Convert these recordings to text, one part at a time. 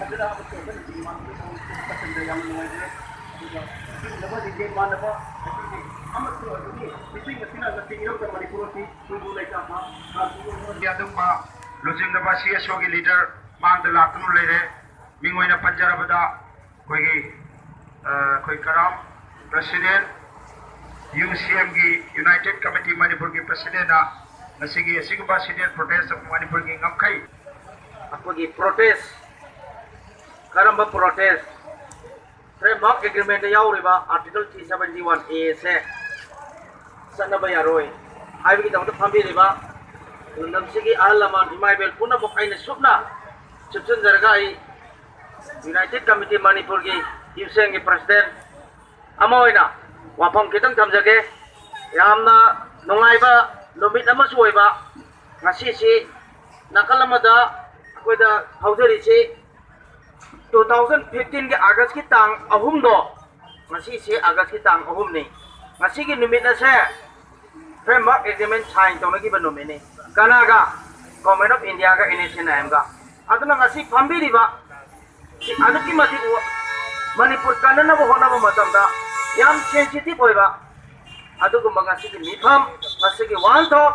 ꯑꯗꯨꯅ ꯑꯃꯁꯨꯡ ꯃꯥꯟꯅꯕ ꯄꯁꯟꯗ ꯌꯥꯝ ꯅꯨꯡꯉꯥꯏꯖꯔꯦ ꯑꯗꯨꯒ ꯁꯤꯒꯨꯝꯂꯕ ꯗꯤꯕꯦꯠ ꯃꯥꯟꯅꯕ ꯑꯁꯤꯒꯤ ꯑꯃꯁꯨꯡ ꯑꯗꯨꯒꯤ ꯃꯤꯁꯤꯡ ꯑꯁꯤꯅ ꯉꯁꯤ ꯏꯔꯧꯗ ꯃꯅꯤꯄꯨꯔꯒꯤ ꯇꯨꯡꯕꯨ ꯂꯩꯇꯥꯕ ꯑꯗꯨꯒꯨꯝꯕ ꯂꯨꯆꯤꯡꯂꯕ CSOꯒꯤ ꯂꯤꯗꯔ ꯃꯥꯡꯗ ꯂꯥꯛꯇꯨꯅ ꯂꯩꯔꯦ ꯃꯤꯡ ꯑꯣꯏꯅ ꯄꯟꯖꯔꯕꯗ ꯑꯩꯈꯣꯏ ꯀꯔꯥꯝ ꯄ꯭ꯔꯁꯤꯗꯦꯟ UCMꯒꯤ ꯌꯨꯅꯥꯏꯇꯦꯠ ꯀꯃꯤꯇꯤ ꯃꯅꯤꯄꯨꯔꯒꯤ ꯄ꯭ꯔꯁꯤꯗꯦꯟꯅ ꯉꯁꯤꯒꯤ ꯑꯁꯤꯒꯨꯝꯕ ꯁꯤꯗꯦꯟ ꯄ꯭ꯔꯣꯇꯦꯁ ꯃꯅꯤꯄꯨꯔꯒꯤ ꯉꯝꯈꯩ ꯑꯩꯈꯣꯏꯒꯤ ꯄ꯭ꯔꯣꯇꯦꯁ ꯀꯔꯝꯕ ꯄ꯭ꯔꯣꯇꯦꯁ ꯐ꯭ꯔꯦꯝꯋꯥꯔꯛ ꯑꯦꯒ꯭ꯔꯤꯃꯦꯟꯗ ꯌꯥꯎꯔꯤꯕ ꯑꯥꯔꯇꯤꯀꯜ 371A ꯁꯦ ꯆꯠꯅꯕ ꯌꯥꯔꯣꯏ ꯍꯥꯏꯕꯒꯤꯗꯃꯛꯇ ꯐꯝꯕꯤꯔꯤꯕ ꯂꯝꯗꯝꯁꯤꯒꯤ ꯑꯍꯜ ꯂꯃꯟ ꯏꯃꯥ ꯏꯕꯦꯜ ꯄꯨꯝꯅꯃꯛ ꯑꯩꯅ ꯁꯨꯞꯅ ꯆꯨꯞꯁꯤꯟꯖꯔꯒ ꯑꯩ ꯌꯨꯅꯥꯏꯇꯦꯠ ꯀꯃꯤꯇꯤ ꯃꯅꯤꯄꯨꯔꯒꯤ UCMꯒꯤ ꯄ꯭ꯔꯁꯤꯗꯦꯟ ꯑꯃ ꯑꯣꯏꯅ ꯋꯥꯐꯝ ꯈꯤꯇꯪ ꯊꯝꯖꯒꯦ ꯌꯥꯝꯅ ꯅꯨꯡꯉꯥꯏꯕ ꯅꯨꯃꯤꯠ ꯑꯃꯁꯨ ꯑꯣꯏꯕ ꯉꯁꯤꯁꯤ ꯅꯥꯀꯜ ꯑꯃꯗ ꯑꯩꯈꯣꯏꯗ ꯍꯧꯖꯔꯤꯁꯤ 2015ꯒꯤ ꯑꯥꯒꯁꯠꯀꯤ ꯇꯥꯡ 3ꯗꯣ ꯉꯁꯤꯁꯤ ꯑꯥꯒꯁꯠꯀꯤ ꯇꯥꯡ 3ꯅꯤ ꯉꯁꯤꯒꯤ ꯅꯨꯃꯤꯠ ꯑꯁꯦ ꯐ꯭ꯔꯦꯝꯋꯥꯔꯛ ꯑꯦꯒ꯭ꯔꯤꯃꯦꯟ ꯁꯥꯏꯟ ꯇꯧꯅꯈꯤꯕ ꯅꯨꯃꯤꯠꯅꯤ ꯀꯅꯥꯒ ꯒꯣꯚꯔꯟꯃꯦꯟꯠ ꯑꯣꯐ ꯏꯟꯗꯤꯌꯥꯒ NACNIMꯒ ꯑꯗꯨꯅ ꯉꯁꯤ ꯐꯝꯕꯤꯔꯤꯕ ꯑꯗꯨꯛꯀꯤ ꯃꯇꯤꯛ ꯃꯅꯤꯄꯨꯔ ꯀꯟꯅꯅꯕ ꯍꯣꯠꯅꯕ ꯃꯇꯝꯗ ꯌꯥꯝ ꯁꯦꯟꯁꯤꯇꯤꯚ ꯑꯣꯏꯕ ꯑꯗꯨꯒꯨꯝꯕ ꯉꯁꯤꯒꯤ ꯃꯤꯐꯝ ꯉꯁꯤꯒꯤ ꯋꯥꯍꯟꯊꯣꯛ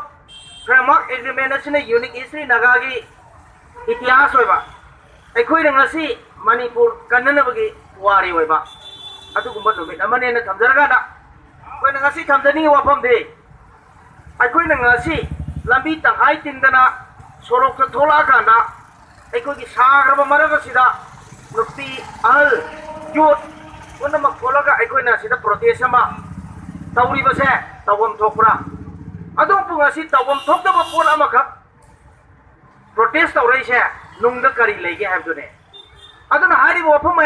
ꯐ꯭ꯔꯦꯝꯋꯥꯔꯛ ꯑꯦꯒ꯭ꯔꯤꯃꯦꯟ ꯑꯁꯤꯅ ꯌꯨꯅꯤꯛ ꯏꯁꯇ꯭ꯔꯤ ꯅꯥꯒꯥꯒꯤ ꯏꯇꯤꯍꯥꯁ ꯑꯣꯏꯕ ꯑꯩꯈꯣꯏꯅ ꯉꯁꯤ ꯃꯅꯤꯄꯨꯔ ꯀꯟꯅꯅꯕꯒꯤ ꯄꯨꯋꯥꯔꯤ ꯑꯣꯏꯕ ꯑꯗꯨꯒꯨꯝꯕ ꯅꯨꯃꯤꯠ ꯑꯃꯅꯦꯅ ꯊꯝꯖꯔꯒꯥꯟꯗ ꯑꯩꯈꯣꯏꯅ ꯉꯁꯤ ꯊꯝꯖꯅꯤꯡꯉꯤ ꯋꯥꯐꯝꯗꯤ ꯑꯩꯈꯣꯏꯅ ꯉꯁꯤ ꯂꯝꯕꯤ ꯇꯪꯈꯥꯏ ꯇꯤꯡꯗꯅ ꯁꯣꯔꯣꯛꯇ ꯊꯣꯛꯂꯛꯑꯀꯥꯟꯗ ꯑꯩꯈꯣꯏꯒꯤ ꯁꯥꯈ꯭ꯔꯕ ꯃꯔꯛ ꯑꯁꯤꯗ ꯅꯨꯄꯤ ꯑꯍꯜ ꯌꯨꯠ ꯄꯨꯝꯅꯃꯛ ꯊꯣꯛꯂꯒ ꯑꯩꯈꯣꯏꯅ ꯁꯤꯗ ꯄ꯭ꯔꯣꯇꯦꯁ ꯑꯃ ꯇꯧꯔꯤꯕꯁꯦ ꯇꯧꯐꯝ ꯊꯣꯛꯄ꯭ꯔꯥ ꯑꯗꯨꯕꯨ ꯉꯁꯤ ꯇꯧꯐꯝ ꯊꯣꯛꯇꯕ ꯄꯣꯠ ꯑꯃꯈꯛ ꯄ꯭ꯔꯣꯇꯦꯁ ꯇꯧꯔꯛꯏꯁꯦ ꯅꯨꯡꯗ ꯀꯔꯤ ꯂꯩꯒꯦ ꯍꯥꯏꯕꯗꯨꯅꯦ ꯑꯗꯨꯅ ꯍꯥꯏꯔꯤꯕ ꯋꯥꯐꯝ